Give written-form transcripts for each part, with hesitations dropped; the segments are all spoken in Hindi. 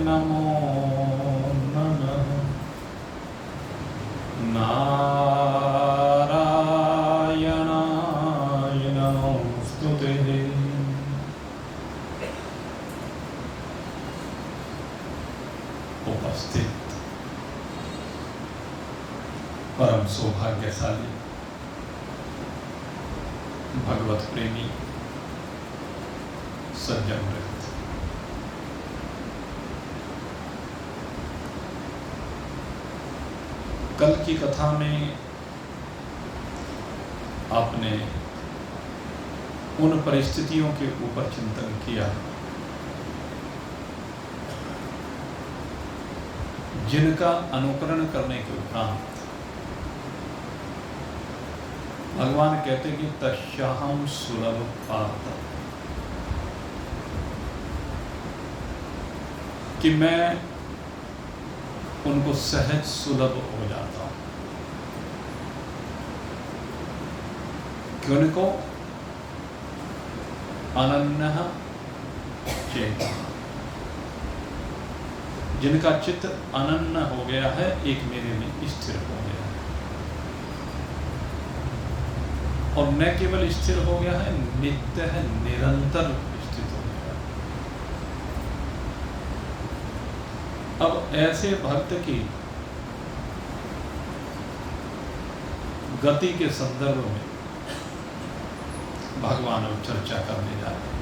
नमो नमः। नारायणाय नमोस्तुते। उपस्थित परम सौभाग्यशाली भगवत प्रेमी सज्जन वृत्त, कल की कथा में आपने उन परिस्थितियों के ऊपर चिंतन किया जिनका अनुकरण करने के उपरांत भगवान कहते कि तस्याहं सुलभ पार्थ, कि मैं उनको सहज सुलभ हो जाता हूं। कि उनको अनन्यः चेतः, जिनका चित्त अनन्य हो गया है, एक मेरे में स्थिर हो गया है, और न केवल स्थिर हो गया है, नित्य है, निरंतर स्थित हो गया है। अब ऐसे भक्त की गति के संदर्भ में भगवान अब चर्चा करने जा रहे हैं।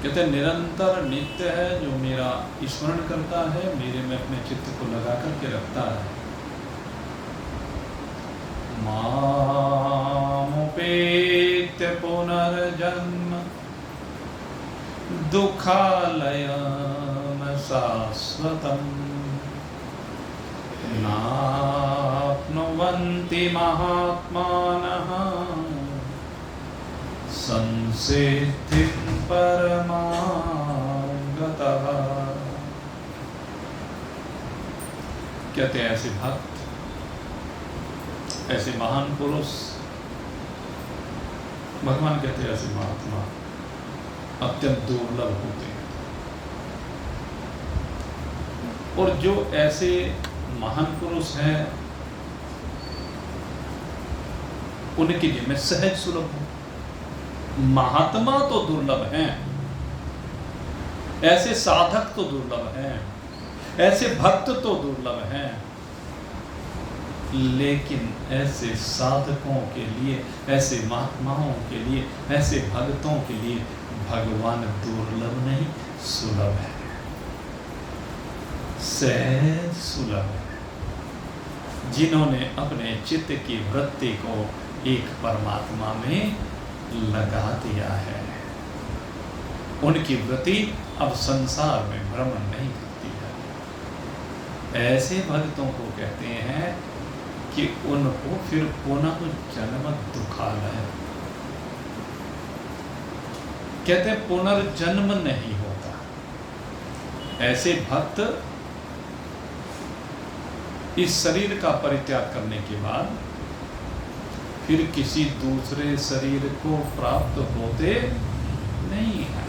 कहते हैं निरंतर नित्य है, जो मेरा स्मरण करता है, मेरे में अपने चित्त को लगा करके रखता है। मामुपेत्य पुनर्जन्म दुःखालयं शाश्वतम् नाप्नुवन्ति महात्मानः संसिद्धिं परमां गतः। कहते हैं ऐसे भक्त, ऐसे महान पुरुष, भगवान कहते हैं ऐसे महात्मा अत्यंत दुर्लभ होते हैं। और जो ऐसे महान पुरुष हैं उनके लिए मैं सहज सुलभ हूं। महात्मा तो दुर्लभ हैं, ऐसे साधक तो दुर्लभ हैं, ऐसे भक्त तो दुर्लभ हैं, लेकिन ऐसे साधकों के लिए, ऐसे महात्माओं के लिए, ऐसे भक्तों के लिए भगवान दुर्लभ नहीं, सुलभ है, सहज सुलभ है। जिन्होंने अपने चित्त की वृत्ति को एक परमात्मा में लगा दिया है, उनकी वृत्ति अब संसार में भ्रमण नहीं करती है। ऐसे भक्तों को कहते हैं कि उनको फिर पुनः जन्म दुखालय, कहते हैं पुनर्जन्म नहीं होता। ऐसे भक्त इस शरीर का परित्याग करने के बाद फिर किसी दूसरे शरीर को प्राप्त होते नहीं है।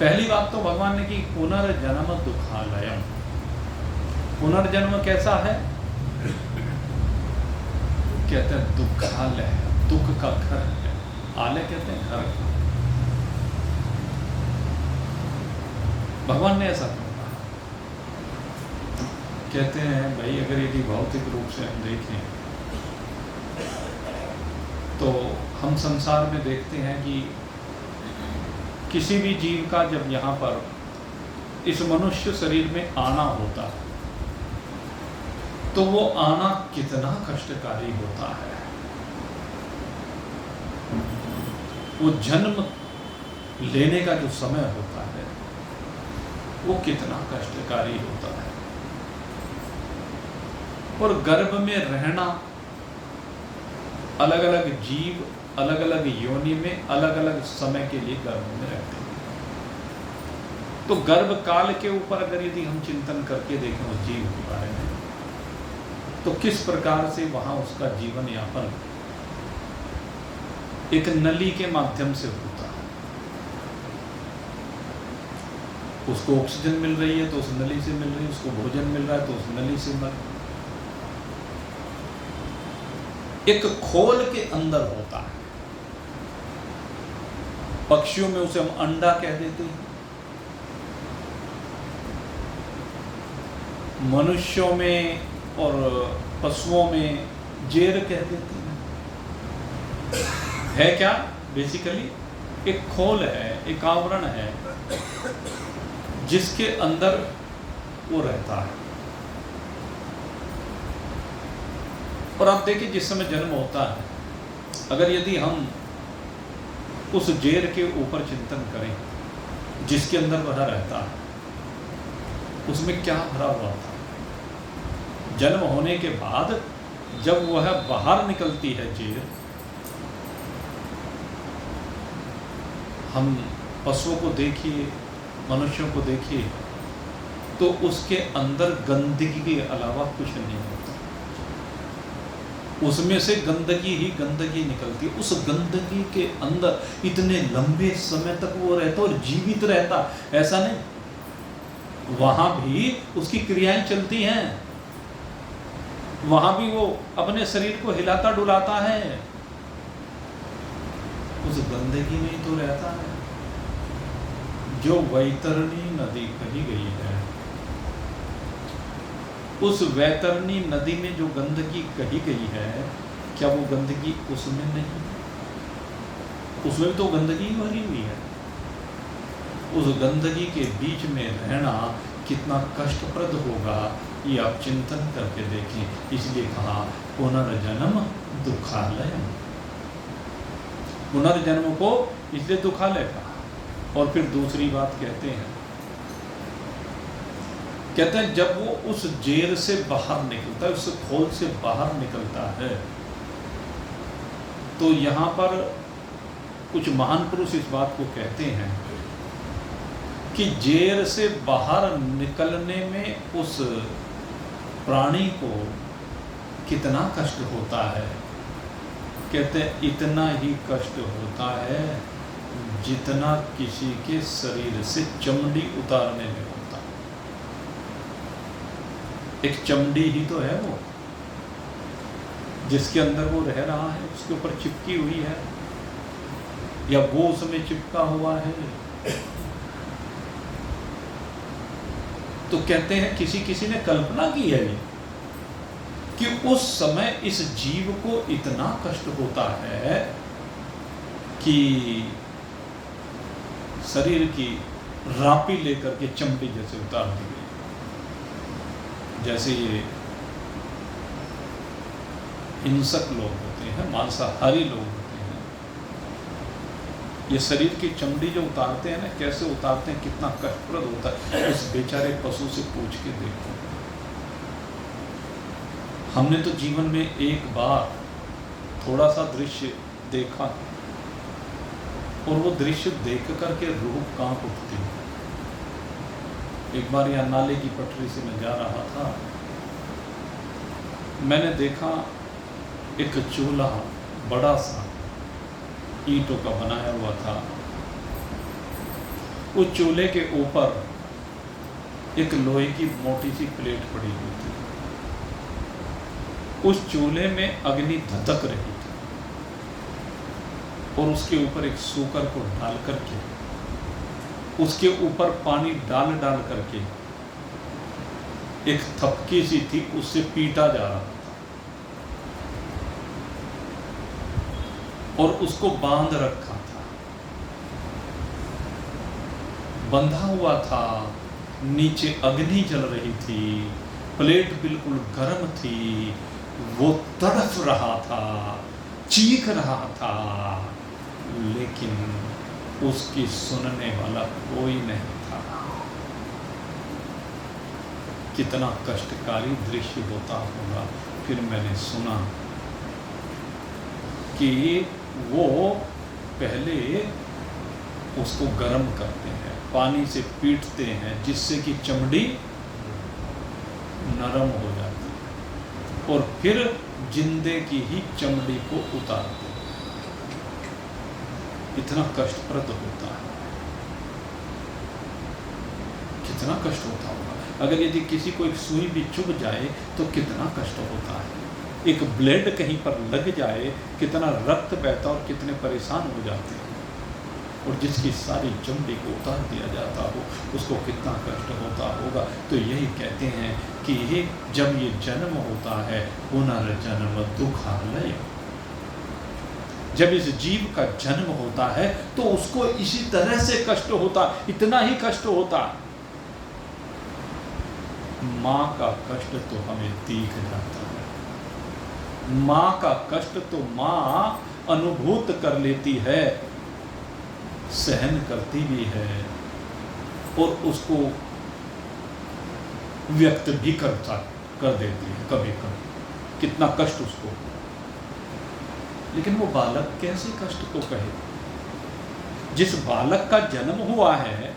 पहली बात तो भगवान ने की पुनर्जन्म दुखालयम। पुनर्जन्म कैसा है? कहते हैं दुखालय, दुख का घर है। आलय कहते हैं घर। भगवान ने ऐसा कहा। कहते हैं भाई अगर यदि भौतिक रूप से हम देखें तो हम संसार में देखते हैं कि किसी भी जीव का जब यहाँ पर इस मनुष्य शरीर में आना होता है तो वो आना कितना कष्टकारी होता है। वो जन्म लेने का जो समय होता है वो कितना कष्टकारी होता है। और गर्भ में रहना, अलग अलग जीव अलग अलग योनि में अलग अलग समय के लिए गर्भ में रहते हैं। तो गर्भ काल के ऊपर अगर यदि हम चिंतन करके देखें उस जीव के बारे में, तो किस प्रकार से वहां उसका जीवन यापन एक नली के माध्यम से होता है। उसको ऑक्सीजन मिल रही है तो उस नली से मिल रही है, उसको भोजन मिल रहा है तो उस नली से मिल। एक खोल के अंदर होता है। पक्षियों में उसे हम अंडा कह देते हैं, मनुष्यों में और पशुओं में जेर कह देते हैं। है क्या? बेसिकली एक खोल है, एक आवरण है जिसके अंदर वो रहता है। और आप देखिए, जिस समय जन्म होता है, अगर यदि हम उस जेर के ऊपर चिंतन करें जिसके अंदर वह रहता है, उसमें क्या भरा हुआ था। जन्म होने के बाद जब वह बाहर निकलती है जेर, हम पशुओं को देखिए, मनुष्यों को देखिए, तो उसके अंदर गंदगी के अलावा कुछ नहीं होता। उसमें से गंदगी ही गंदगी निकलती है। उस गंदगी के अंदर इतने लंबे समय तक वो रहता और जीवित रहता, ऐसा नहीं। वहां भी उसकी क्रियाएं चलती हैं, वहां भी वो अपने शरीर को हिलाता डुलाता है, उस गंदगी में ही तो रहता है। जो वैतरणी नदी कही गई है, उस वैतरणी नदी में जो गंदगी कही गई है, क्या वो गंदगी उसमें नहीं? उसमें तो गंदगी भरी हुई है। उस गंदगी के बीच में रहना कितना कष्टप्रद होगा, ये आप चिंतन करके देखें। इसलिए कहा पुनर्जन्म दुखालय। पुनर्जन्म को इसलिए दुखालय कहा। और फिर दूसरी बात कहते हैं जब वो उस जेल से बाहर निकलता है, उस खोल से बाहर निकलता है, तो यहाँ पर कुछ महान पुरुष इस बात को कहते हैं कि जेल से बाहर निकलने में उस प्राणी को कितना कष्ट होता है। कहते हैं इतना ही कष्ट होता है जितना किसी के शरीर से चमड़ी उतारने में होता। एक चमड़ी ही तो है वो, जिसके अंदर वो रह रहा है, उसके ऊपर चिपकी हुई है या वो उसमें चिपका हुआ है। तो कहते हैं किसी किसी ने कल्पना की है ये कि उस समय इस जीव को इतना कष्ट होता है कि शरीर की रापी लेकर के चमड़ी जैसे उतार दी गई। जैसे ये हिंसक लोग होते हैं, मांसाहारी लोग होते हैं, ये शरीर की चमड़ी जो उतारते हैं ना, कैसे उतारते हैं, कितना कष्टप्रद होता है। उस बेचारे पशु से पूछ के देखो। हमने तो जीवन में एक बार थोड़ा सा दृश्य देखा और वो दृश्य देख करके रूह कांप उठती है। एक बार यहाँ नाले की पटरी से मैं जा रहा था, मैंने देखा एक चूल्हा बड़ा सा ईंटों का बनाया हुआ था। उस चूल्हे के ऊपर एक लोहे की मोटी सी प्लेट पड़ी हुई थी। उस चूल्हे में अग्नि धधक रही थी और उसके ऊपर एक सूकर को डाल करके, उसके ऊपर पानी डाल डाल करके एक थपकी सी थी, उससे पीटा जा रहा था और उसको बांध रखा था, बंधा हुआ था। नीचे अग्नि जल रही थी, प्लेट बिल्कुल गर्म थी, वो तड़फ रहा था, चीख रहा था, लेकिन उसकी सुनने वाला कोई नहीं था। कितना कष्टकारी दृश्य होता होगा। फिर मैंने सुना कि वो पहले उसको गर्म करते हैं, पानी से पीटते हैं, जिससे कि चमड़ी नरम हो जाती है, और फिर जिंदे की ही चमड़ी को उतारते हैं। इतना कष्टप्रद होता है। कितना कष्ट होता होगा। अगर यदि किसी को एक सुई भी चुभ जाए तो कितना कष्ट होता है। एक ब्लेड कहीं पर लग जाए कितना रक्त बहता और कितने परेशान हो जाते हैं। और जिसकी सारी चमड़ी को उतार दिया जाता हो उसको कितना कष्ट होता होगा। तो यही कहते हैं कि ये जब ये जन्म होता है पुनर्जन्म दुखालय, जब इस जीव का जन्म होता है तो उसको इसी तरह से कष्ट होता, इतना ही कष्ट होता। माँ का कष्ट तो हमें दिख जाता है, माँ का कष्ट तो माँ अनुभूत कर लेती है, सहन करती भी है और उसको व्यक्त भी कर देती है कभी कभी, कितना कष्ट उसको। लेकिन वो बालक कैसे कष्ट को कहे? जिस बालक का जन्म हुआ है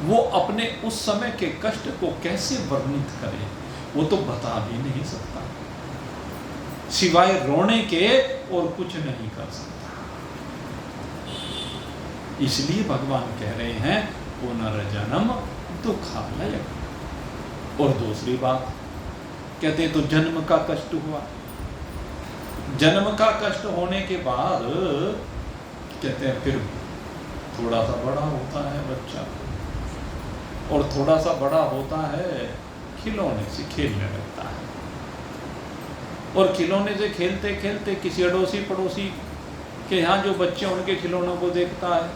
वो अपने उस समय के कष्ट को कैसे वर्णित करे? वो तो बता भी नहीं सकता, सिवाय रोने के और कुछ नहीं कर सकता। इसलिए भगवान कह रहे हैं पुनर्जन्म दुखालय। और दूसरी बात कहते हैं तो जन्म का कष्ट हुआ, जन्म का कष्ट होने के बाद कहते हैं फिर थोड़ा सा बड़ा होता है बच्चा, और थोड़ा सा बड़ा होता है खिलौने से खेलने लगता है, और खिलौने से खेलते खेलते किसी अड़ोसी पड़ोसी के यहाँ जो बच्चे उनके खिलौनों को देखता है।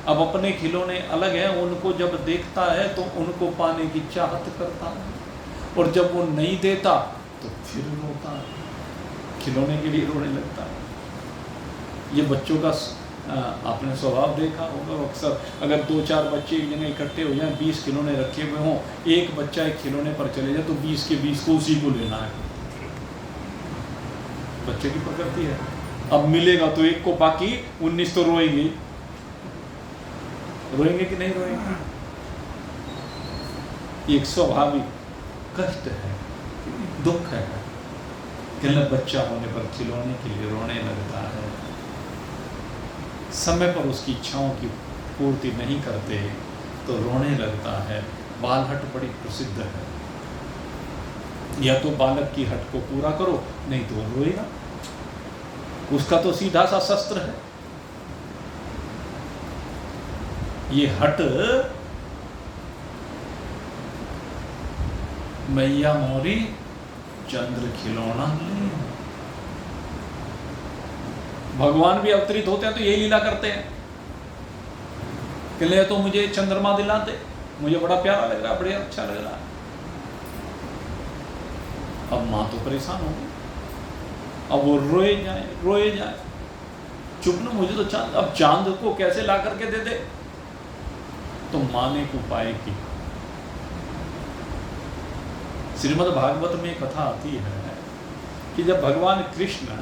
अब अपने खिलौने अलग हैं, उनको जब देखता है तो उनको पाने की चाहत करता है, और जब वो नहीं देता तो फिर रोता है, खिलौने के लिए रोने लगता है। ये बच्चों का आपने स्वभाव देखा होगा। अक्सर अगर 2-4 बच्चे एक जगह इकट्ठे हो जाएं, 20 खिलौने रखे हुए हों, एक बच्चा एक खिलौने पर चले जाए तो 20 के 20 को उसी को लेना है। बच्चे की प्रकृति है। अब मिलेगा तो एक को, बाकी 19 तो रोएंगे। रोएंगे कि नहीं रोएंगे? एक स्वाभाविक कष्ट है, दुख है कि बच्चा होने पर खिलौने के लिए रोने लगता है, समय पर उसकी इच्छाओं की पूर्ति नहीं करते तो रोने लगता है। बाल हट बड़ी प्रसिद्ध है, या तो बालक की हट को पूरा करो नहीं तो रोएगा, उसका तो सीधा सा शस्त्र है। ये हट मैया मोरी चंद्र खिलौना ले। भगवान भी अवतरित होते हैं तो यही लीला करते हैं कि ले तो मुझे चंद्रमा दिलाते, मुझे बड़ा प्यारा लग रहा, बड़ा अच्छा लग रहा। अब माँ तो परेशान हो गई, अब वो रोए जाए, चुप ना, मुझे तो चांद, अब चांद को कैसे ला करके दे दे? तो माँ ने उपाय की। श्रीमद् भागवत में कथा आती है कि जब भगवान कृष्ण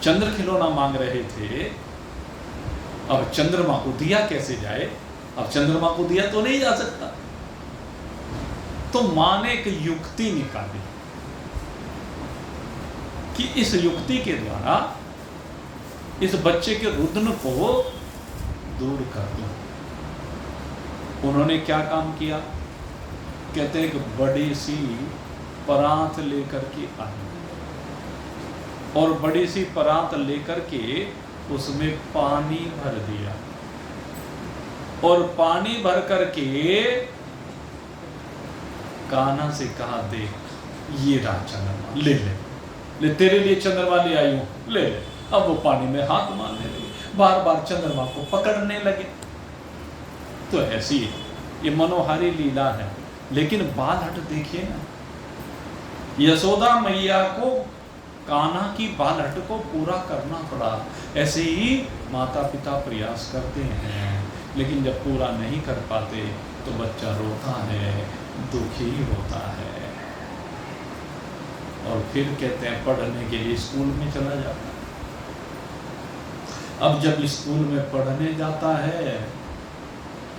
चंद्र खिलौना मांग रहे थे, अब चंद्रमा को दिया कैसे जाए? अब चंद्रमा को दिया तो नहीं जा सकता, तो मां ने एक युक्ति निकाली कि इस युक्ति के द्वारा इस बच्चे के रुदन को दूर कर दो। उन्होंने क्या काम किया? कहते हैं कि बड़ी सी परात लेकर के आई, और बड़ी सी परात लेकर के उसमें पानी भर दिया, और पानी भर करके कान्हा से कहा, देख ये रहा चंद्रमा, ले तेरे लिए चंद्रमा ले आई हूं, ले। अब वो पानी में हाथ मारने लगे, बार बार चंद्रमा को पकड़ने लगे। तो ऐसी ये मनोहारी लीला है। लेकिन बाल हट देखिए ना, यशोदा मैया को कान्हा की बाल हट को पूरा करना पड़ा। ऐसे ही माता पिता प्रयास करते हैं, लेकिन जब पूरा नहीं कर पाते तो बच्चा रोता है, दुखी होता है, और फिर कहते हैं पढ़ने के लिए स्कूल में चला जाता है। अब जब स्कूल में पढ़ने जाता है,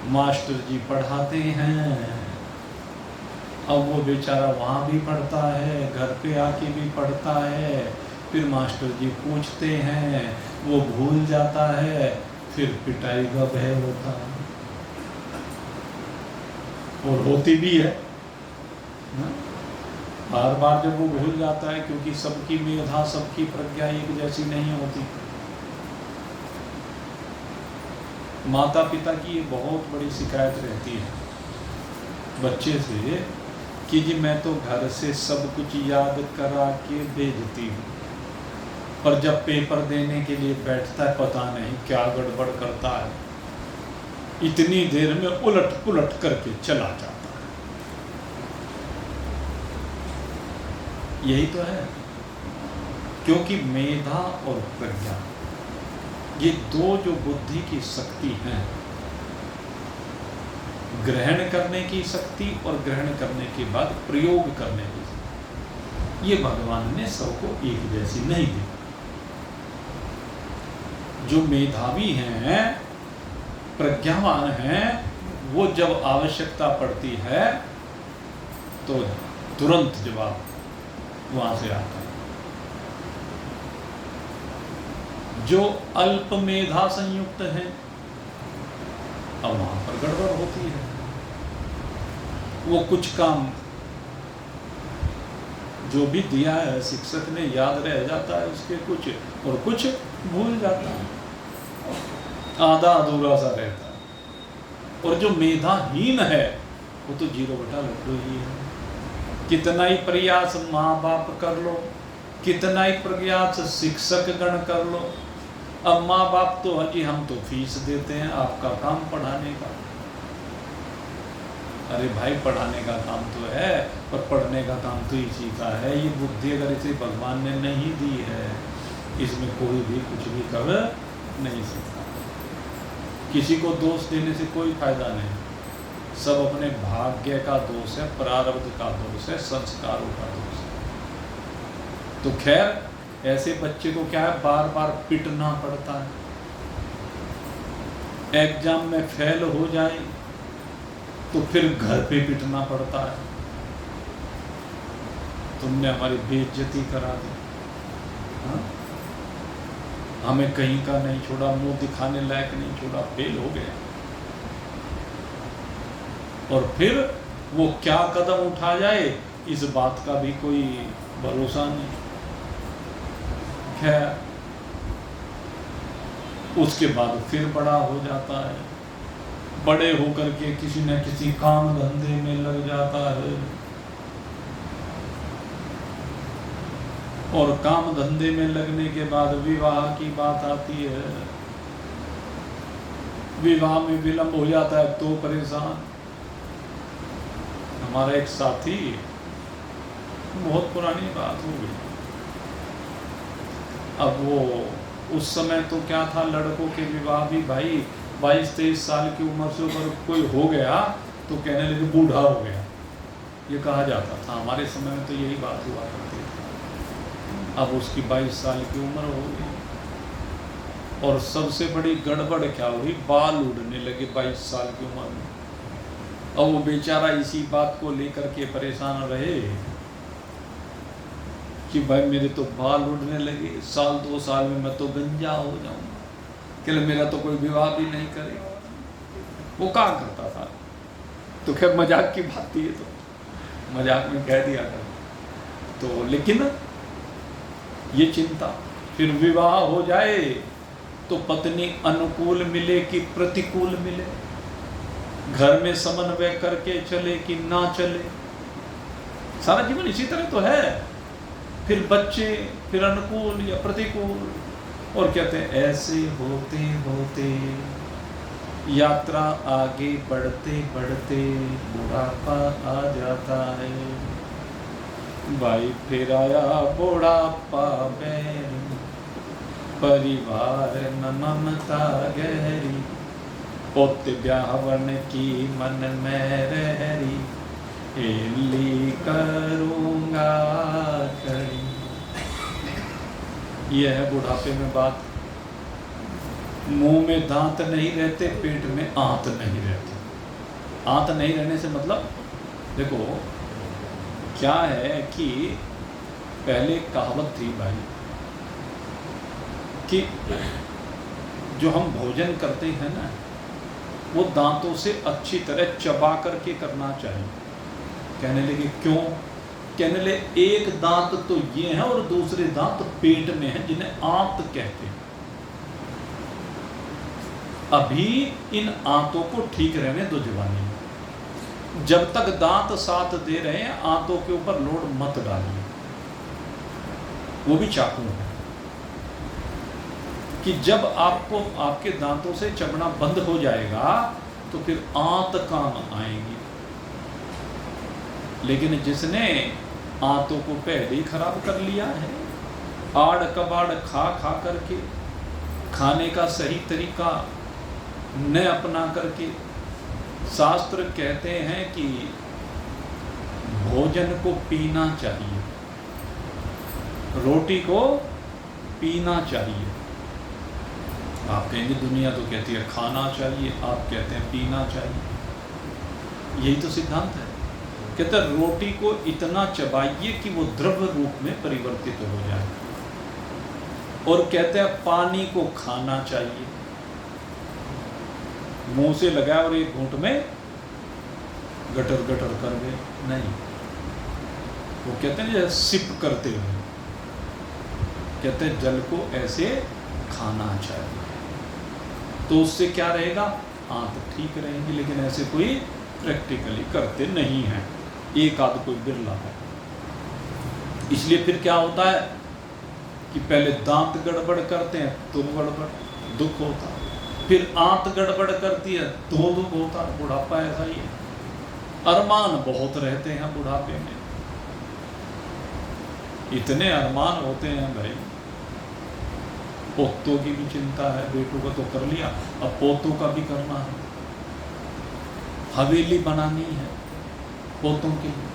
मास्टर जी पढ़ाते हैं, अब वो बेचारा वहाँ भी पढ़ता है, घर पे आके भी पढ़ता है, फिर मास्टर जी पूछते हैं, वो भूल जाता है, फिर पिटाई का भय होता है। और होती भी है ना? बार बार जब वो भूल जाता है, क्योंकि सबकी मेधा सबकी प्रज्ञा एक जैसी नहीं होती। माता पिता की ये बहुत बड़ी शिकायत रहती है बच्चे से कि जी मैं तो घर से सब कुछ याद करा के भेजती हूँ, पर जब पेपर देने के लिए बैठता है पता नहीं क्या गड़बड़ करता है, इतनी देर में उलट पुलट करके चला जाता है। यही तो है, क्योंकि मेधा और प्रज्ञा ये दो जो बुद्धि की शक्ति हैं, ग्रहण करने की शक्ति और ग्रहण करने के बाद प्रयोग करने की शक्ति, ये भगवान ने सबको एक जैसी नहीं दी। जो मेधावी हैं, प्रज्ञावान हैं, वो जब आवश्यकता पड़ती है तो तुरंत जवाब वहां से आता है। जो अल्प मेधा संयुक्त है, अब वहां पर गड़बड़ होती है। वो कुछ काम जो भी दिया है शिक्षक ने याद रह जाता है उसके कुछ, और कुछ भूल जाता है, आधा अधूरा सा रहता है। और जो मेधाहीन है वो तो 0/लड्डू ही है। कितना ही प्रयास माँ बाप कर लो, कितना ही प्रयास शिक्षक गण कर लो, अब माँ बाप तो अजी हम तो फीस देते हैं, आपका काम पढ़ाने का। अरे भाई पढ़ाने का काम तो है, पर पढ़ने का काम तो इसी का है। ये बुद्धि अगर इसे भगवान ने नहीं दी है, इसमें कोई भी कुछ भी कर नहीं सकता। किसी को दोष देने से कोई फायदा नहीं, सब अपने भाग्य का दोष है, प्रारब्ध का दोष है, संस्कारों का दोष है। तो खैर ऐसे बच्चे को क्या है, बार बार पिटना पड़ता है। एग्जाम में फेल हो जाए तो फिर घर पे पिटना पड़ता है, तुमने हमारी बेइज्जती करा दी, हाँ? हमें कहीं का नहीं छोड़ा, मुंह दिखाने लायक नहीं छोड़ा, फेल हो गया। और फिर वो क्या कदम उठा जाए इस बात का भी कोई भरोसा नहीं। खैर उसके बाद फिर बड़ा हो जाता है, बड़े होकर के किसी न किसी काम धंधे में लग जाता है, और काम धंधे में लगने के बाद विवाह की बात आती है। विवाह में विलंब हो जाता है तो परेशान। हमारा एक साथी, बहुत पुरानी बात हो गई, अब वो उस समय तो क्या था, लड़कों के विवाह भी भाई 22-23 साल की उम्र से ऊपर कोई हो गया तो कहने लगे बूढ़ा हो गया, ये कहा जाता था। हमारे समय में तो यही बात हुआ करती थी। अब उसकी 22 साल की उम्र हो गई, और सबसे बड़ी गड़बड़ क्या हुई, बाल उड़ने लगे 22 साल की उम्र में। अब वो बेचारा इसी बात को लेकर के परेशान रहे कि भाई मेरे तो बाल उड़ने लगे, 1-2 साल में मैं तो गंजा हो जाऊंगा, कि मेरा तो कोई विवाह भी नहीं करेगा। वो कहाँ करता था, तो खैर मजाक की बात थी, ये तो मजाक में कह दिया था। तो लेकिन ये चिंता, फिर विवाह हो जाए तो पत्नी अनुकूल मिले कि प्रतिकूल मिले, घर में समन्वय करके चले कि ना चले, सारा जीवन इसी तरह तो है। फिर बच्चे, फिर अनुकूल या प्रतिकूल, और कहते हैं ऐसे होते होते यात्रा आगे बढ़ते बढ़ते बुढ़ापा आ जाता है। भाई फिर आया बुढ़ापा बैरी, परिवार न ममता गहरी, पोत ब्याहवन की मन में रहरी, हेली करूँगा खड़ी। यह है बुढ़ापे में बात। मुंह में दांत नहीं रहते, पेट में आंत नहीं रहती। आंत नहीं रहने से मतलब देखो क्या है कि पहले कहावत थी भाई कि जो हम भोजन करते हैं ना, वो दांतों से अच्छी तरह चबा करके करना चाहिए। कहने लगे क्यों? कहने लगे एक दांत तो ये है और दूसरे दांत पेट में है, जिन्हें आंत कहते हैं। अभी इन आंतों को ठीक रहने दो जवानी में। जब तक दांत साथ दे रहे हैं, आंतों के ऊपर लोड मत डालिए। वो भी चाकू है कि जब आपको आपके दांतों से चबना बंद हो जाएगा तो फिर आंत काम आएगी। लेकिन जिसने आंतों को पहले ही खराब कर लिया है, आड़ कबाड़ खा खा करके, खाने का सही तरीका न अपना करके, शास्त्र कहते हैं कि भोजन को पीना चाहिए, रोटी को पीना चाहिए। आप कहेंगे दुनिया तो कहती है खाना चाहिए, आप कहते हैं पीना चाहिए। यही तो सिद्धांत है। कहते हैं रोटी को इतना चबाइए कि वो द्रव्य रूप में परिवर्तित हो जाए, और कहते हैं पानी को खाना चाहिए। मुंह से लगाया और एक घूंट में गटर गटर कर गए, नहीं। वो कहते हैं जैसे सिप करते हुए, कहते हैं जल को ऐसे खाना चाहिए, तो उससे क्या रहेगा? आंत ठीक रहेंगी। लेकिन ऐसे कोई प्रैक्टिकली करते नहीं हैं, एक आध कोई बिरला है। इसलिए फिर क्या होता है कि पहले दांत गड़बड़ करते हैं तो गड़बड़ दुख होता है, फिर आंत गड़बड़ करती है तो दुख होता है। बुढ़ापा ऐसा ही है, अरमान बहुत रहते हैं बुढ़ापे में। इतने अरमान होते हैं भाई, पोतों की भी चिंता है, बेटों का तो कर लिया, अब पोतों का भी करना है, हवेली बनानी है पोतों के लिए।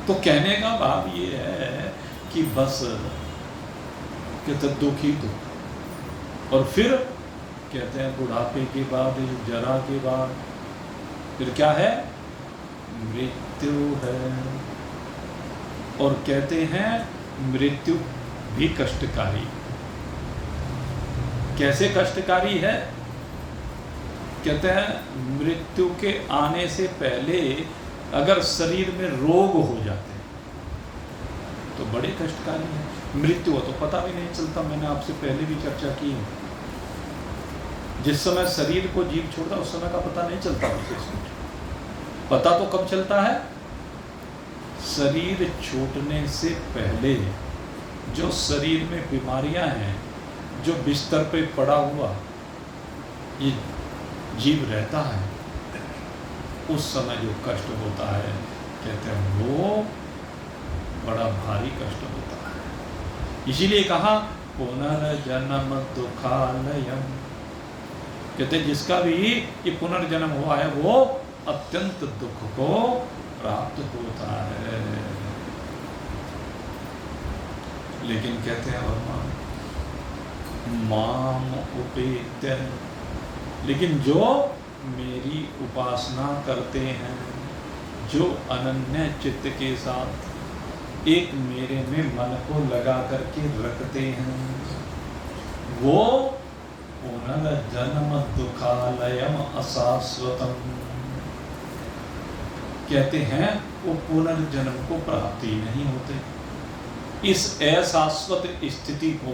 तो कहने का भाव ये है कि बस कहते दुख ही दुख। और फिर कहते हैं बुढ़ापे के बाद, जरा के बाद फिर क्या है? मृत्यु है। और कहते हैं मृत्यु भी कष्टकारी। कैसे कष्टकारी है? कहते हैं मृत्यु के आने से पहले अगर शरीर में रोग हो जाते हैं तो बड़े कष्टकारी है। मृत्यु हो तो पता भी नहीं चलता। मैंने आपसे पहले भी चर्चा की है, जिस समय शरीर को जीव छोड़ता उस समय का पता नहीं चलता। पता तो कब चलता है? शरीर छूटने से पहले जो शरीर में बीमारियां हैं, जो बिस्तर पे पड़ा हुआ ये जीव रहता है, उस समय जो कष्ट होता है, कहते हैं वो बड़ा भारी कष्ट होता है। इसीलिए कहा पुनर्जन्म दुखालयम। कहते हैं जिसका भी ये पुनर्जन्म हुआ है वो अत्यंत दुख को प्राप्त होता है। लेकिन कहते हैं भगवान माम उपेत्य, लेकिन जो मेरी उपासना करते हैं, जो अनन्य चित्त के साथ एक मेरे में मन को लगा करके रखते हैं, वो पुनर्जन्म दुखालयम अशाश्वतम। कहते हैं वो पुनर्जन्म को प्राप्ति नहीं होते। इस अशाश्वत स्थिति को,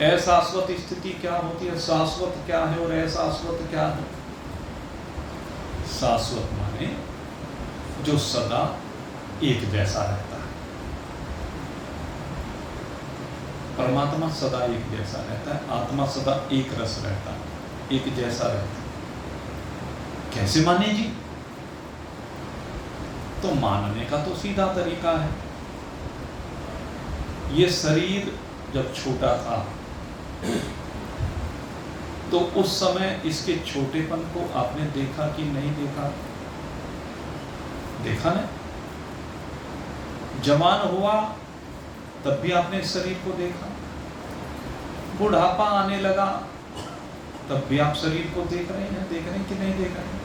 अशाश्वत स्थिति क्या होती है, शाश्वत क्या है और अशाश्वत क्या है? शाश्वत माने जो सदा एक जैसा रहता है। परमात्मा सदा एक जैसा रहता है, आत्मा सदा एक रस रहता है, एक जैसा रहता है। कैसे माने जी? तो मानने का तो सीधा तरीका है। ये शरीर जब छोटा था तो उस समय इसके छोटेपन को आपने देखा कि नहीं देखा? देखा ना? जवान हुआ तब भी आपने इस शरीर को देखा, बुढ़ापा आने लगा तब भी आप शरीर को देख रहे हैं कि नहीं देख रहे हैं?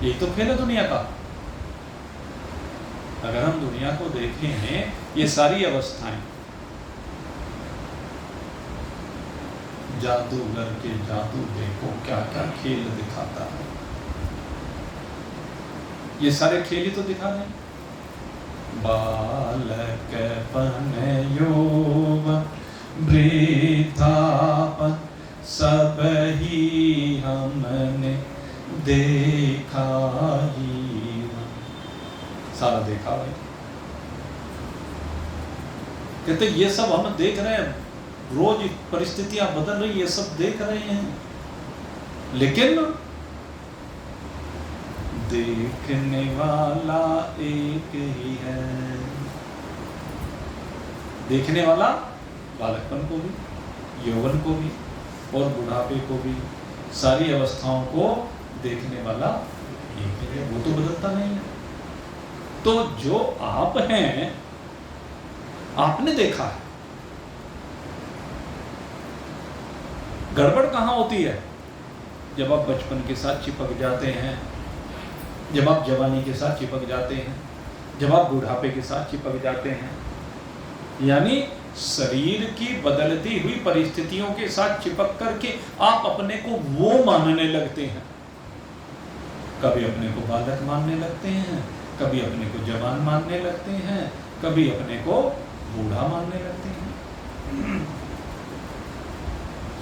ये तो खेल है दुनिया का। अगर हम दुनिया को देखें, ये सारी अवस्थाएं जादूगर के जादू देखो क्या क्या खेल दिखाता है। ये सारे खेल ही तो दिखा रहे हैं। बालक पन यौवन वृद्धापन सब ही हमने देखा ही, सारा देखा है। कहते ये सब हम देख रहे हैं, रोज परिस्थितियां बदल रही, ये सब देख रहे हैं, लेकिन देखने वाला एक ही है। देखने वाला बालकपन को भी, यौवन को भी और बुढ़ापे को भी, सारी अवस्थाओं को देखने वाला एक ही है, वो तो बदलता नहीं है। तो जो आप हैं, आपने देखा है। गड़बड़ कहां होती है? जब आप बचपन के साथ चिपक जाते हैं, जब आप जवानी के साथ चिपक जाते हैं, जब आप बुढ़ापे के साथ चिपक जाते हैं, यानी शरीर की बदलती हुई परिस्थितियों के साथ चिपक करके आप अपने को वो मानने लगते हैं। कभी अपने को बालक मानने लगते हैं, कभी अपने को जवान मानने लगते हैं, कभी अपने को बूढ़ा मानने लगते हैं।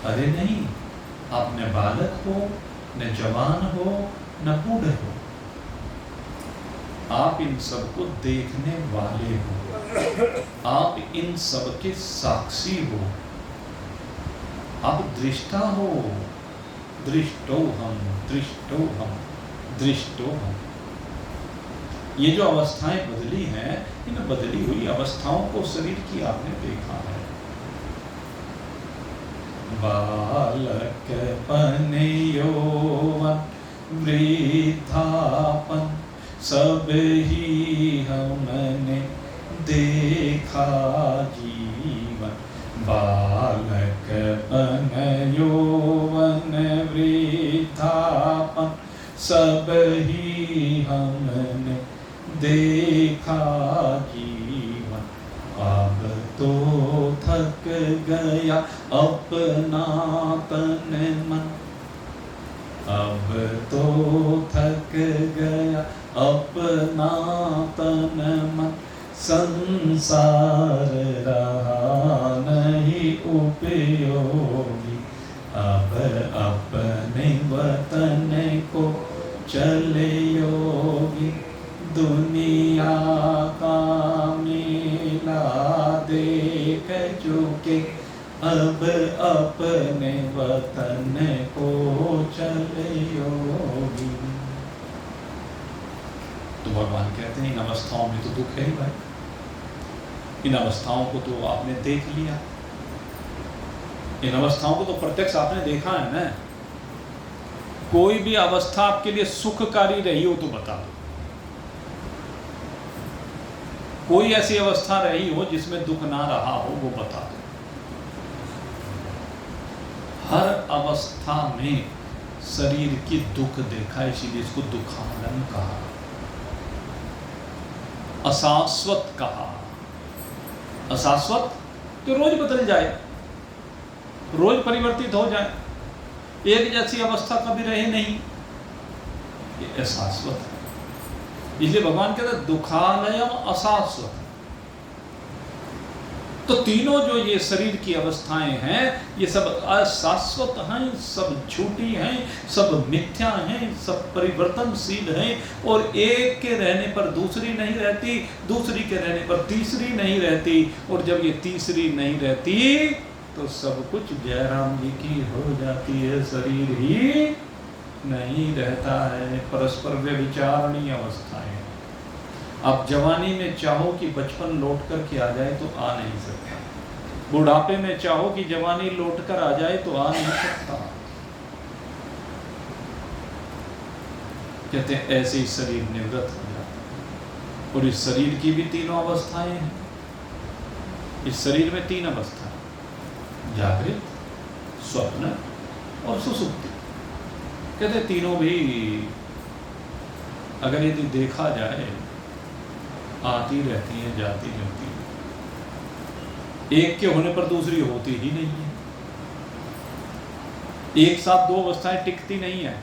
अरे नहीं, आप न बालक हो, न जवान हो, न बूढ़े हो, आप इन सब को देखने वाले हो, आप इन सब के साक्षी हो, आप दृष्टा हो। दृष्टो हम, दृष्टो हम, दृष्टो हम। ये जो अवस्थाएं बदली हैं, इन बदली हुई अवस्थाओं को शरीर की आपने देखा है। बालकपन यौवन वृद्धापन सब ही हमने देखा जीवन। बालकपन यौवन वृद्धापन सब ही हमने देखा जीवन। अब तो थक गया अपना तन मन, अब तो थक गया अपना तन मन, संसार रहा नहीं उपयोगी। अब अपने वतन को चले योगी, दुनिया का मेला देख चुके, अब अपने वतन को चले योगी। तो भगवान कहते हैं इन अवस्थाओं में तो दुख है ही भाई, इन अवस्थाओं को तो आपने देख लिया, इन अवस्थाओं को तो प्रत्यक्ष आपने देखा है ना। कोई भी अवस्था आपके लिए सुखकारी रही हो तो बता दो, कोई ऐसी अवस्था रही हो जिसमें दुख ना रहा हो वो बता दो। हर अवस्था में शरीर की दुख देखा, इसीलिए इसको दुखालन कहा, अशाश्वत कहा। अशाश्वत तो रोज बदल जाए, रोज परिवर्तित हो जाए, एक जैसी अवस्था कभी रहे नहीं, ये अशाश्वत है। इसलिए भगवान कहते हैं दुखालयम अशाश्वत। तो तीनों जो ये शरीर की अवस्थाएं हैं, ये सब अशाश्वत हैं, सब झूठी हैं, सब मिथ्या हैं, सब परिवर्तनशील हैं, और एक के रहने पर दूसरी नहीं रहती, दूसरी के रहने पर तीसरी नहीं रहती, और जब ये तीसरी नहीं रहती तो सब कुछ जयराम जी की हो जाती है, शरीर ही नहीं रहता है। परस्पर व्यभिचारणीय अवस्थाएं। आप जवानी में चाहो कि बचपन लौट कर के आ जाए तो आ नहीं सकता, बुढ़ापे में चाहो कि जवानी लौट कर आ जाए तो आ नहीं सकता। कहते हैं ऐसे ही शरीर निवृत्त हो जाता है। और इस शरीर की भी तीनों अवस्थाएं हैं। इस शरीर में तीन अवस्था, जागृत, स्वप्न और सुसुप्ति। कहते तीनों भी अगर यदि देखा जाए आती रहती हैं, जाती रहती हैं, एक के होने पर दूसरी होती ही नहीं है। एक साथ दो अवस्थाएं टिकती नहीं है,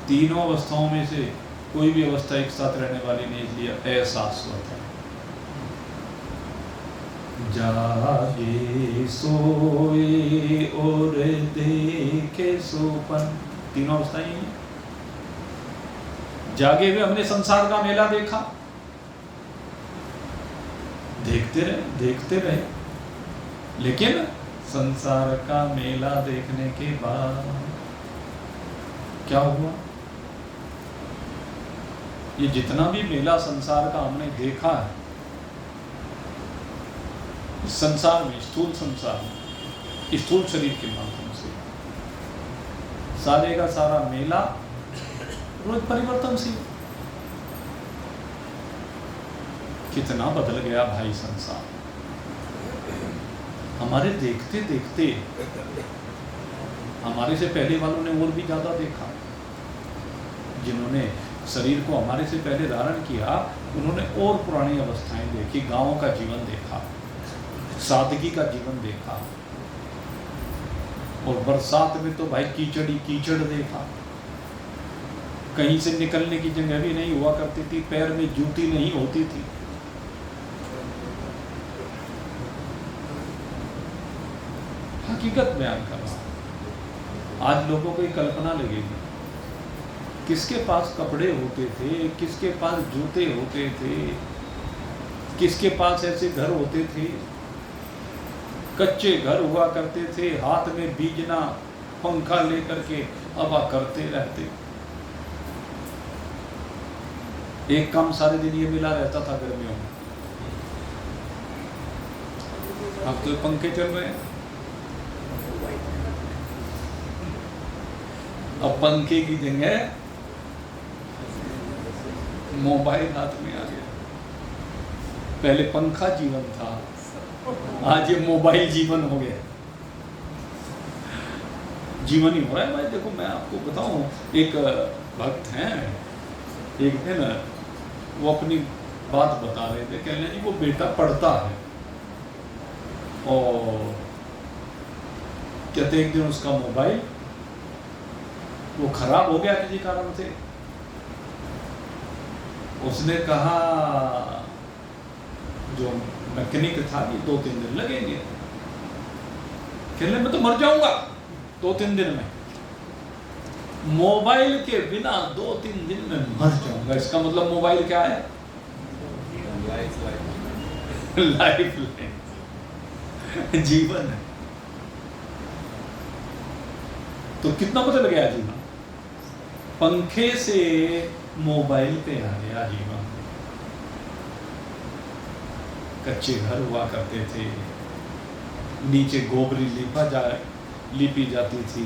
तीनों अवस्थाओं में से कोई भी अवस्था एक साथ रहने वाली नहीं, इसलिए अशाश्वत है। जागे सोए और देखे सोपन, तीनों अवस्थाएं ही हैं। जागे हुए हमने संसार का मेला देखा, देखते रहे, लेकिन संसार का मेला देखने के बाद क्या हुआ? ये जितना भी मेला संसार का हमने देखा है, इस संसार में, स्थूल संसार में, स्थूल शरीर के माध्यम से, सारे का सारा मेला रोज परिवर्तनशील। कितना बदल गया भाई संसार। हमारे देखते देखते हमारे से पहले वालों ने और भी ज्यादा देखा। जिन्होंने शरीर को हमारे से पहले धारण किया, उन्होंने और पुरानी अवस्थाएं देखी, गांवों का जीवन देखा, सादगी का जीवन देखा, और बरसात में तो भाई कीचड़ ही कीचड़ देखा। कहीं से निकलने की जगह भी नहीं हुआ करती थी, पैर में जूती नहीं होती थी। हकीकत बयान कर रहा हूं। आज लोगों को कल्पना लगेगी, किसके पास कपड़े होते थे, किसके पास जूते होते थे, किसके पास ऐसे घर होते थे, कच्चे घर हुआ करते थे, हाथ में बीजना पंखा लेकर के हवा करते रहते। एक काम सारे दिन ये मिला रहता था गर्मियों में। अब तो पंखे चल रहे हैं, अब पंखे की जगह मोबाइल हाथ में आ गया। पहले पंखा जीवन था, आज ये मोबाइल जीवन हो गया। जीवन ही हो रहा है भाई। देखो मैं आपको बताऊं, एक भक्त हैं, एक दिन वो अपनी बात बता रहे थे, कह रहे जी वो बेटा पढ़ता है और कहते एक दिन उसका मोबाइल वो खराब हो गया किसी कारण से। उसने कहा जो मैकेनिक था कि 2-3 दिन लगेंगे। कहने मैं तो मर जाऊंगा 2-3 दिन में, मोबाइल के बिना 2-3 दिन में मर जाऊंगा। इसका मतलब मोबाइल क्या है? लाइफ लाइन, जीवन है। तो कितना बदल गया जीवन, पंखे से मोबाइल पे आ गया जीवन। कच्चे घर हुआ करते थे, नीचे गोबरी लिपी जाती थी,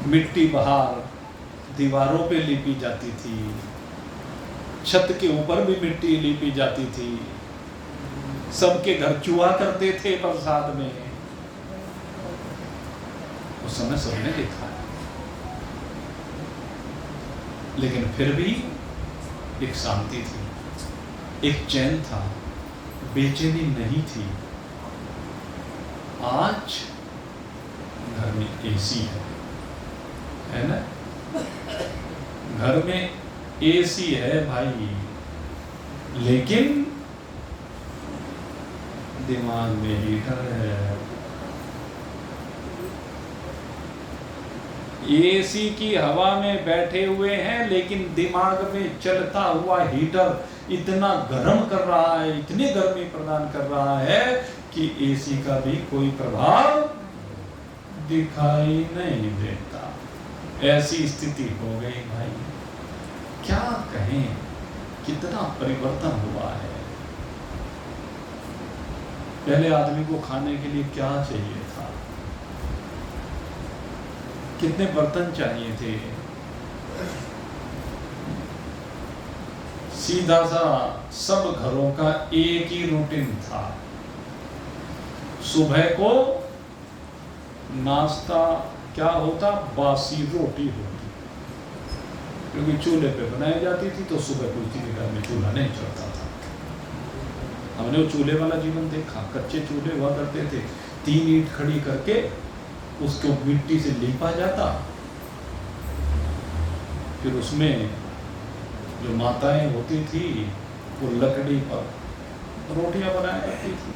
मिट्टी बाहर दीवारों पे लिपी जाती थी, छत के ऊपर भी मिट्टी लिपी जाती थी, सबके घर चूहा करते थे बरसात में। उस समय सबने देखा है, लेकिन फिर भी एक शांति थी, एक चैन था, बेचैनी नहीं थी। आज घर में एसी है ना? घर में एसी है भाई, लेकिन दिमाग में हीटर है। एसी की हवा में बैठे हुए हैं, लेकिन दिमाग में चलता हुआ हीटर इतना गर्म कर रहा है, इतनी गर्मी प्रदान कर रहा है कि एसी का भी कोई प्रभाव दिखाई नहीं देता। ऐसी स्थिति हो गई भाई, क्या कहें, कितना परिवर्तन हुआ है। पहले आदमी को खाने के लिए क्या चाहिए था, कितने बर्तन चाहिए थे, सीधा सा सब घरों का एक ही रूटीन था। सुबह को नाश्ता क्या होता, बासी रोटी होती, क्योंकि चूल्हे पे बनाई जाती थी, तो सुबह कोई किसी घर में चूल्हा नहीं चलता था। हमने वो चूल्हे वाला जीवन देखा। कच्चे चूल्हे हुआ करते थे, 3 ईंट खड़ी करके उसको मिट्टी से लीपा जाता, फिर उसमें जो माताएं होती थी वो लकड़ी पर रोटियां बनाया करती थी।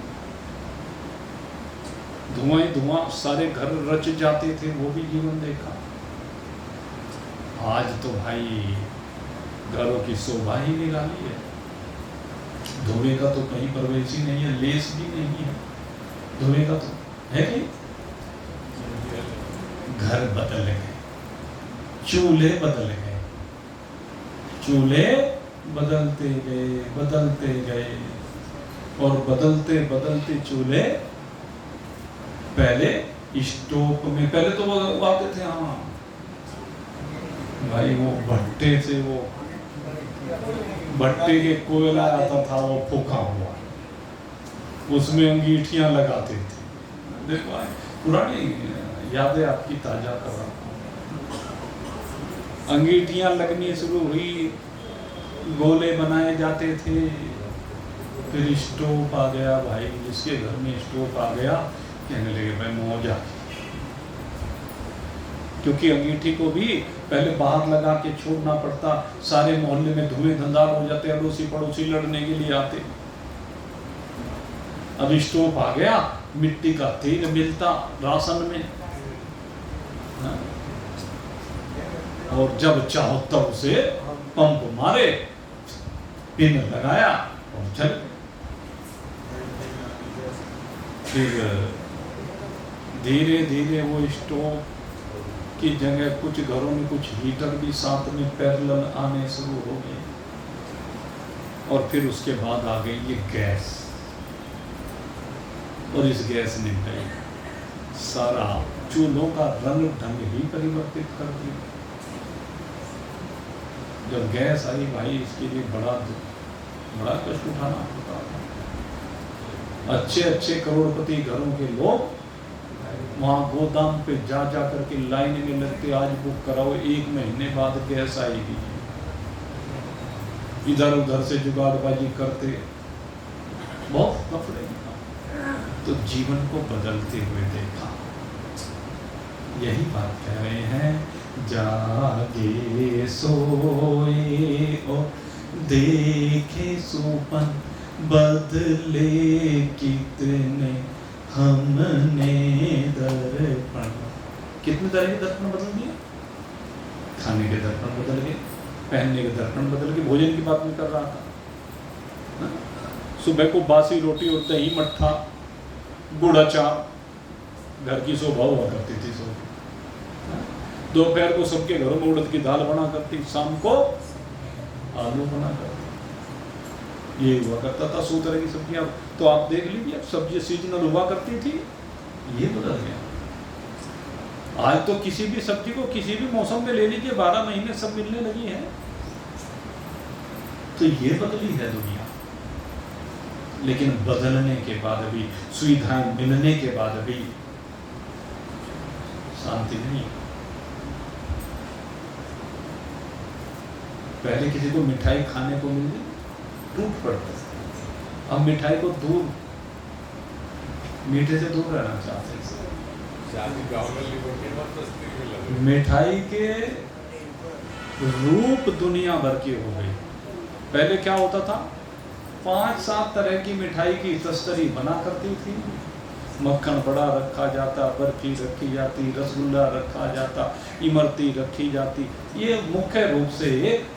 धुआं ही धुआं, सारे घर रच जाते थे, वो भी जीवन देखा। आज तो भाई घरों की शोभा ही निकाली है। धुएं का तो कहीं प्रवेश ही नहीं है, लेस भी नहीं है धुएं का, तो है कि घर बदल गए, चूल्हे बदल गए, चूल्हे बदलते गए और बदलते बदलते चूल्हे, पहले स्टोव में, पहले तो वो आते थे, हाँ भाई वो भट्टे से, वो भट्टे के कोयला आता था वो फूका हुआ, उसमें अंगीठियां लगाते थे। देखो पुरानी यादें आपकी ताजा कर रहा हूँ। अंगीठियां लगनी शुरू हुई, गोले बनाए जाते थे, फिर स्टोव आ गया। भाई जिसके घर में स्टोव आ गया कहने लगे भाई मौजा, क्योंकि अंगीठी को भी पहले बाहर लगा के छोड़ना पड़ता, सारे मोहल्ले में धुएं धंधार हो जाते, अड़ोसी पड़ोसी लड़ने के लिए आते। अब स्टोव आ गया, मिट्टी का तेल मिलता राशन में, और जब चाहो तब उसे पंप मारे, पिन लगाया और चल। फिर धीरे धीरे वो स्टोव की जगह कुछ घरों में कुछ हीटर भी साथ में पैरेलल आने शुरू हो गए, और फिर उसके बाद आ गई ये गैस, और इस गैस ने भाई सारा चूल्हों का रंग ढंग ही परिवर्तित कर दिया। जब गैस आई भाई, इसके लिए बड़ा कष्ट उठाना पड़ता था। अच्छे अच्छे करोड़पति घरों के लोग वहाँ गोदाम पे जा करके लाइन में लगते, आज बुक कराओ, 1 महीने बाद गैस आएगी। इधर उधर से जुगाड़बाजी करते, बहुत कपड़े। तो जीवन को बदलते हुए देखा। यही बात कह रहे हैं, जागे सोए और देखे सोपन, बदले कितने हमने दर्पण। कितने तरह के दर्पण बदल दिए? खाने के दर्पण बदल गए, पहनने के दर्पण बदल गए। भोजन की बात में कर रहा था, सुबह को बासी रोटी और दही मट्ठा गुड़ अचार घर की शोभा हुआ करती थी। दोपहर को सबके घरों में उड़द की दाल बना करती, शाम को आलू बना करती, ये हुआ करता था। 100 तरह की सब्जियां, तो आप देख लीजिए सब्जी सीजनल हुआ करती थी, ये बदल गया। आज तो किसी भी सब्जी को किसी भी मौसम में ले लीजिए, 12 महीने सब मिलने लगी है। तो ये बदली है दुनिया। लेकिन बदलने के बाद भी, सुविधाएं मिलने के बाद भी शांति नहीं। पहले किसी को मिठाई खाने को मिल गई टूट पड़ता, अब मिठाई को दूर, मीठे से दूर रहना चाहते हैं। मिठाई के रूप दुनिया भर की हो गई। पहले क्या होता था, 5-7 तरह की मिठाई की तस्तरी बना करती थी। मक्खन बड़ा रखा जाता, बर्फी रखी जाती, रसगुल्ला रखा जाता, इमरती रखी जाती। ये मुख्य रूप से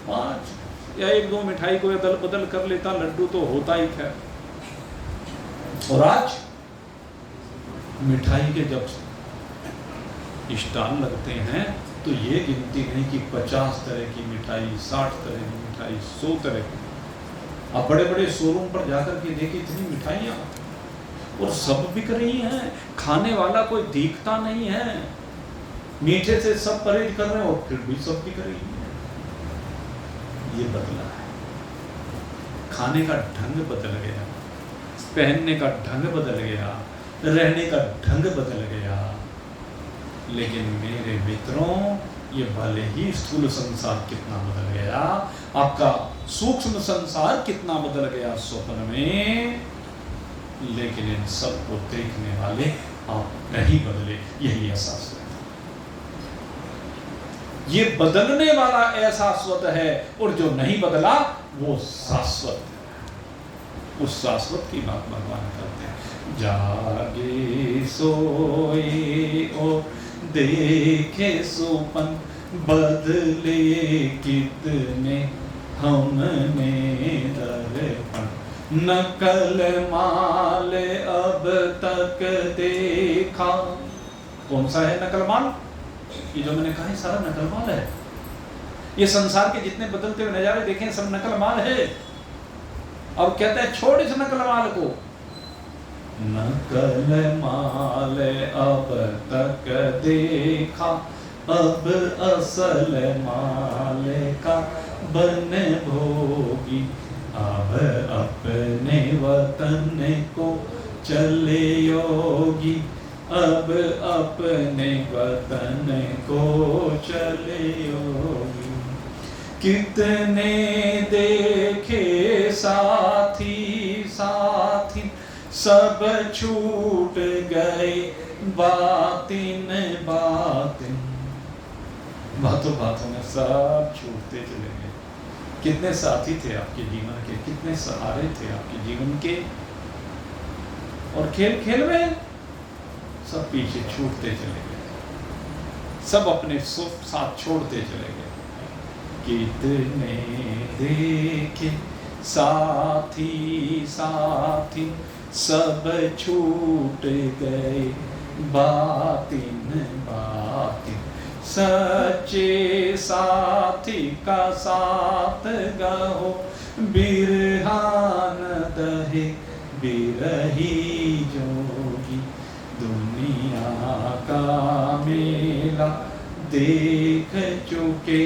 5 या 1-2 मिठाई को अदल बदल कर लेता, लड्डू तो होता ही है। और आज मिठाई के जब स्टॉल लगते हैं तो ये गिनती नहीं कि 50 तरह की मिठाई, 60 तरह की मिठाई, 100 तरह की। आप बड़े बड़े शोरूम पर जाकर के देखिए, इतनी मिठाइयाँ, और सब बिक रही हैं। खाने वाला कोई दिखता नहीं है, मीठे से सब परहेज कर रहे हैं और फिर भी सब बिक रही है। ये बदला है, खाने का ढंग बदल गया, पहनने का ढंग बदल गया, रहने का ढंग बदल गया। लेकिन मेरे मित्रों, ये भले ही स्थूल संसार कितना बदल गया, आपका सूक्ष्म संसार कितना बदल गया स्वप्न में, लेकिन इन सबको देखने वाले आप नहीं बदले, यही एहसास है। ये बदलने वाला अशाश्वत है और जो नहीं बदला वो शाश्वत है। उस शाश्वत की बात भगवान करते हैं। जागे सोए ओ देखे सुपन, बदले कितने हमने दर्पण, नकल माल अब तक देखा। कौन सा है नकल माल? ये जो मैंने कहा सारा नकल माल है। ये संसार के जितने बदलते हुए नजारे देखें सब नकल माल है। और कहते हैं छोड़ इस नकल माल को। नकल माल अब तक देखा, अब असल माल का बन भोगी, अब अपने वतन को चले योगी, अब अपने वतन को चले योगी। कितने देखे साथी साथी, सब छूट गए बातिन बातिन। बातों बातों में सब छूटते चले गए। कितने साथी थे आपके जीवन के, कितने सहारे थे आपके जीवन के, और खेल खेल में सब पीछे छूटते चले गए, सब अपने सुख साथ छोड़ते चले गए। कितने देखे साथी साथी, सब छूट गए बातिन बातिन। सच्चे साथी का साथ गहो, बिरहान दहे बिरही जोगी। दुनिया का मेला देख चुके,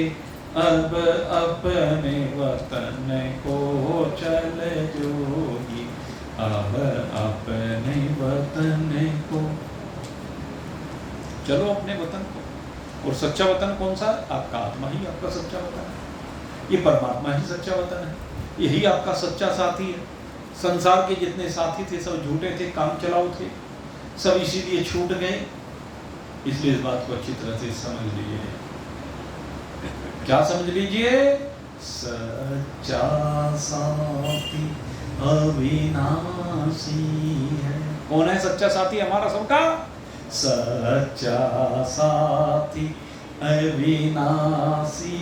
अब अपने वतन को चल जोगी, अब अपने वतन को चलो, अपने वतन को। और सच्चा वतन कौन सा है? आपका आत्मा ही आपका सच्चा वतन है। ये परमात्मा ही सच्चा वतन है, यही आपका सच्चा साथी है। संसार के जितने साथी थे सब झूठे थे, काम चलाऊ थे, सब इसीलिए छूट गए। इसलिए इस बात को अच्छी तरह से समझ लीजिए। क्या समझ लीजिए? सच्चा साथी अविनाशी है। कौन है सच्चा साथी हमारा सबका? सच्चा साथी अविनाशी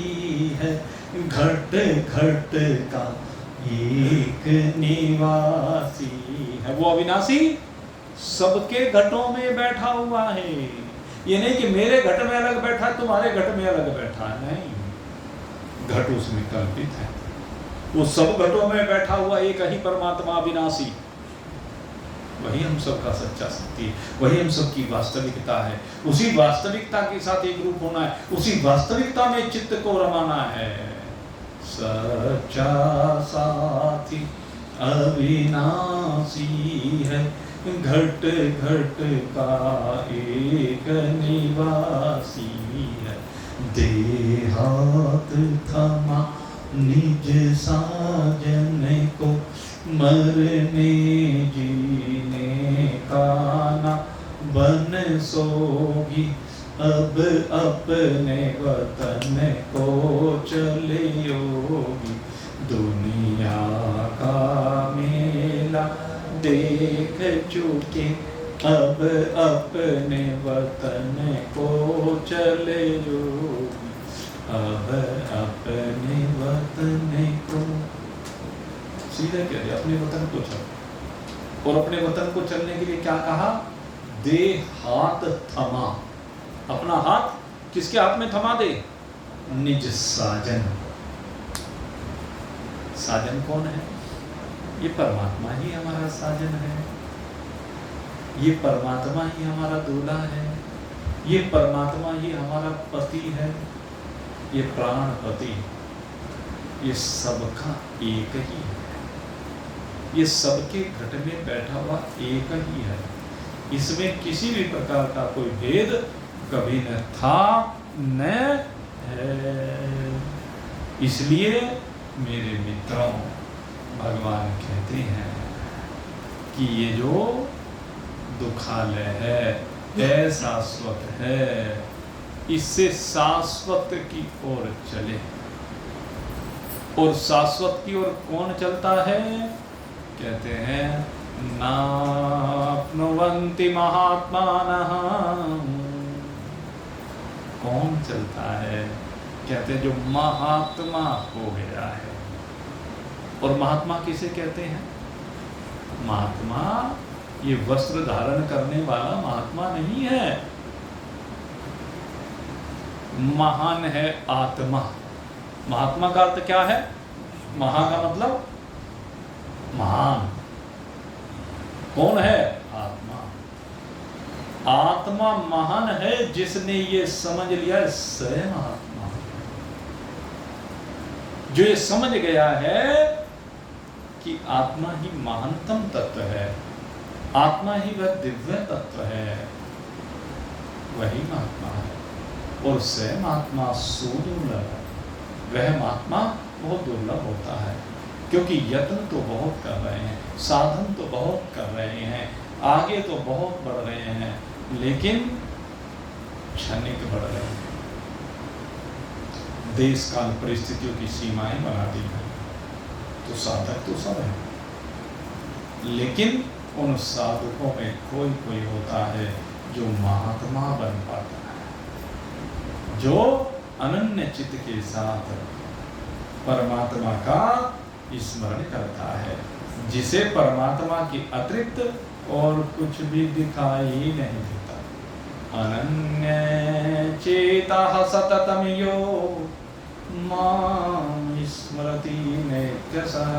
है, घट घट का एक निवासी है। वो अविनाशी सबके घटों में बैठा हुआ है। ये नहीं कि मेरे घट में अलग बैठा है, तुम्हारे घट में अलग बैठा है, नहीं। घट उसमें कल्पित है। वो सब घटों में बैठा हुआ एक ही परमात्मा अविनाशी, वही हम सबका सच्चा साथी है, वही हम सबकी वास्तविकता है। उसी वास्तविकता के साथ एक रूप होना है, उसी वास्तविकता में चित्त को रमाना है। सच्चा साथी अविनाशी है, घट घट का एक निवासी है। देहात थमा निज साजन को, मरने जीने का ना बन सोगी, अब अपने वतन को चले योगी। दुनिया का मेला देख चुके, अब अपने वतन को चले योगी, अब अपने वतन को। सीधे कह दिया, अपने वतन को चल। और अपने वतन को चलने के लिए क्या कहा? दे हाथ थमा। अपना हाथ किसके हाथ में थमा दे? निज साजन। साजन कौन है? ये परमात्मा ही हमारा साजन है, ये परमात्मा ही हमारा दूल्हा है, ये परमात्मा ही हमारा पति है, ये प्राणपति, ये सबका एक ही है, ये सबके घट में बैठा हुआ एक ही है। इसमें किसी भी प्रकार का कोई भेद कभी न था न है। इसलिए मेरे मित्रों, भगवान कहते हैं कि ये जो दुखालय है अशाश्वत है, इससे शाश्वत की ओर चले। और शाश्वत की ओर कौन चलता है? कहते हैं नाप्नुवन्ति महात्मानः। कौन चलता है? कहते हैं जो महात्मा हो गया है। और महात्मा किसे कहते हैं? महात्मा ये वस्त्र धारण करने वाला महात्मा नहीं है। महान है आत्मा। महात्मा का अर्थ क्या है? महा का मतलब महान। कौन है? आत्मा। आत्मा महान है जिसने ये समझ लिया स्वयं आत्मा। जो ये समझ गया है कि आत्मा ही महानतम तत्व है, आत्मा ही वह दिव्य तत्व है, वही महात्मा है। और स्वयं आत्मा सुदुर्लभ है। वह महात्मा बहुत दुर्लभ होता है, क्योंकि यत्न तो बहुत कर रहे हैं, साधन तो बहुत कर रहे हैं, आगे तो बहुत बढ़ रहे हैं, लेकिन क्षणिक बढ़ रहे हैं। देश काल परिस्थितियों की सीमाएं बना दी हैं। तो साधक तो सब है, लेकिन उन साधकों में कोई कोई होता है जो महात्मा बन पाता है, जो अनन्य चित्त के साथ परमात्मा का स्मरण करता है, जिसे परमात्मा की अतिरिक्त और कुछ भी दिखाई नहीं देता। अनन्य चेतः सततम यो मां स्मरति नित्यशः।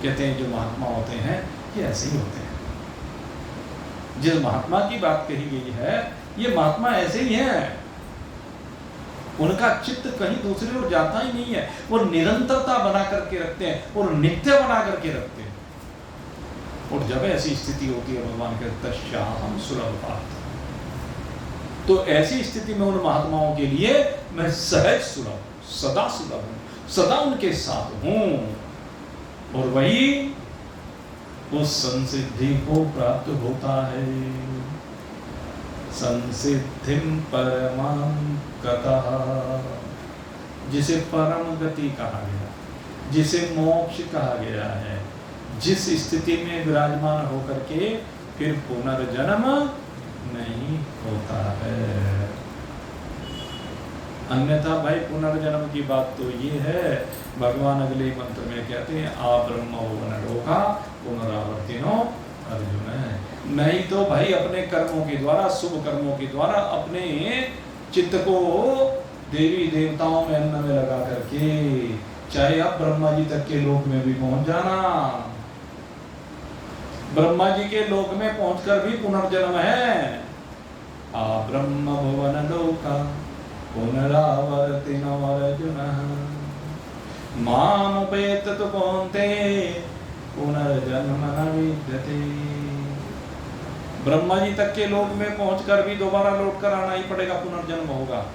कहते हैं जो महात्मा होते हैं ये ऐसे ही होते हैं। जिस महात्मा की बात कही गई है ये महात्मा ऐसे ही हैं। उनका चित्त कहीं दूसरी ओर जाता ही नहीं है। वो निरंतरता बना करके रखते हैं और नित्य बना करके रखते हैं। और जब ऐसी स्थिति होती है भगवान के तस्याहं सुलभ पार्थ, तो ऐसी स्थिति में उन महात्माओं के लिए मैं सहज सुलभ, सदा सुलभ हूं, सदा उनके साथ हूं। और वही उस संसिद्धि को प्राप्त होता है। संसिद्धिं परमां गतः, जिसे परम गति कहा गया, जिसे मोक्ष कहा गया है, जिस स्थिति में विराजमान होकर के फिर पुनर्जन्म नहीं होता है। अन्यथा भाई पुनर्जन्म की बात तो ये है, भगवान अगले मंत्र में कहते हैं आ ब्रह्म भुवनलोका पुनरावर्तिनो अर्जुन है। नहीं तो भाई अपने कर्मों के द्वारा, शुभ कर्मों के द्वारा अपने चित्त को देवी देवताओं में अन्न में लगा करके चाहे आप ब्रह्मा जी तक के लोक में भी पहुंच जाना, ब्रह्मा जी के लोक में पहुंचकर भी पुनर्जन्म है। आ ब्रह्म भुवन लोका पुनरावर्तिनो अर्जुन मामुपेत तु कौन्तेय पुनर्जन्म न विद्यते। ब्रह्मा जी तक के लोक में पहुंचकर भी दोबारा लौट कर आना ही पड़ेगा, पुनर्जन्म होगा।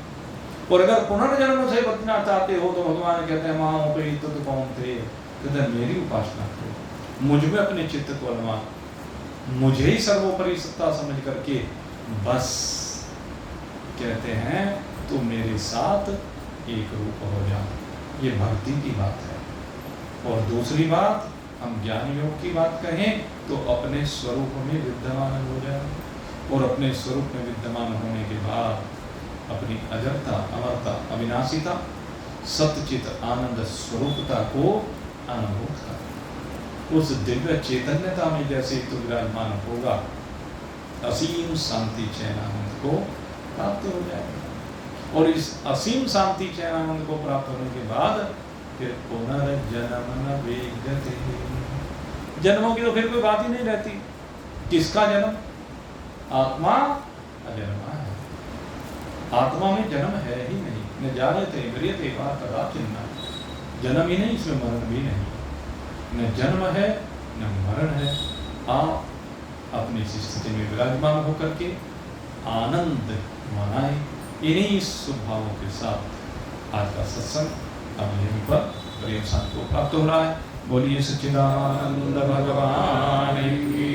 और अगर पुनर्जन्म से बचना चाहते हो तो भगवान कहते हैं मामुपेत तु कौन्तेय, कहते हैं मेरी उपासना करो, मुझ में अपने चित्त को लगा, मुझे ही सर्वोपरि सत्ता समझ करके बस कहते हैं तू मेरे साथ एक रूप हो जा। ये भक्ति की बात है। और दूसरी बात, हम ज्ञान योग की बात कहें तो अपने स्वरूप में विद्यमान हो जाए। और अपने स्वरूप में विद्यमान होने के बाद अपनी अजरता, अमरता, अविनाशिता, सतचित आनंद स्वरूपता को अनुभव कर उस दिव्य चैतन्यता में जैसे तो विराजमान होगा, असीम शांति चैनानंद को प्राप्त हो जाएगा। और इस असीम शांति चैनानंद को प्राप्त होने के बाद फिर पुनर्जन्म न विद्यते, जन्मों की तो फिर कोई बात ही नहीं रहती। किसका जन्म? आत्मा अजन्मा है, आत्मा में जन्म है ही नहीं। न जायते म्रियते वा कदाचिन्न, जन्म ही नहीं, इसमें मरण भी नहीं। न जन्म है न मरण है। आप अपनी स्थिति में विराजमान होकर के आनंद मनाए। इन्हीं शुभ भावों के साथ आज का सत्संग अब यहीं पर प्रेम शांति को प्राप्त हो रहा है। बोलिए सच्चिदानंद भगवान की